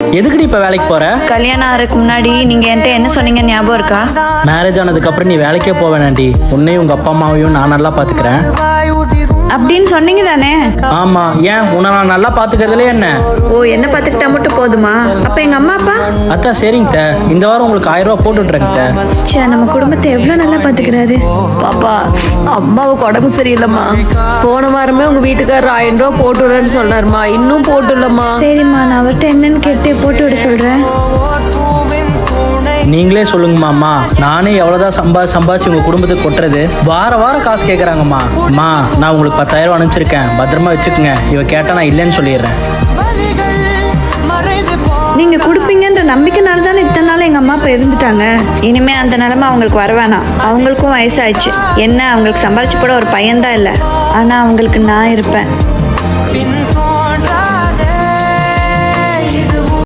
எதுக்குடி இப்ப வேலைக்கு போற? கல்யாணம் ஆகிறதுக்கு முன்னாடி நீங்க என்கிட்ட என்ன சொன்னீங்க ஞாபகம் இருக்கா? மேரேஜ் ஆனதுக்கு அப்புறம் நீ வேலைக்கே போக வேணாண்டி, உன்னையும் உங்க அப்பா அம்மாவையும் நான் நல்லா பாத்துக்கிறேன் அப்படின்னு சொன்னீங்க தானே? ஆமா, ஏன் உன்னை நான் நல்லா பாத்துக்கிறதுல என்ன? ஓ, என்ன பார்த்துக்கிட்டா மட்டும் போதுமா? அப்ப எங்க அம்மா அப்பா? அத்தா சரிங்க த, இந்த வாரம் உங்களுக்கு 1000 ரூபாய் போட்டு விட்டுறேங்க த. ச்சே, நம்ம குடும்பத்தை எவ்வளவு நல்லா பாத்துக்கிறாரு. பாப்பா, அம்மாவுக்கு உடம்பு சரியில்லைம்மா. போன வாரமே உங்க வீட்டுக்காரர் 1000 ரூபா போட்டு விடுறேன்னு சொன்னாருமா. இன்னும் போட்டுலம்மா. சரிம்மா, நான் அவர்கிட்ட என்னன்னு கேட்டு போட்டு விட சொல்றேன். நீங்களே சொல்லுங்கம்மா, நானே எவ்வளவுதான் சம்பாதிச்சு உங்க குடும்பத்துக்கு கொட்டுறது. வாரம் காசு கேட்குறாங்கம்மா. அம்மா, நான் உங்களுக்கு 10,000 அனுப்பிச்சிருக்கேன், பத்திரமா வச்சுக்கோங்க. இவ கேட்டா நான் இல்லைன்னு சொல்லிடுறேன். நீங்க கொடுப்பீங்கன்ற நம்பிக்கைனால தானே இத்தனை நாள் எங்க அம்மா அப்பா இருந்துட்டாங்க. இனிமே அந்த நிலைமை அவங்களுக்கு வர வேணாம். அவங்களுக்கும் வயசாயிடுச்சு. என்ன, அவங்களுக்கு சம்பாரிச்சு போட ஒரு பையன்தான் இல்லை, ஆனா அவங்களுக்கு நான் இருப்பேன்.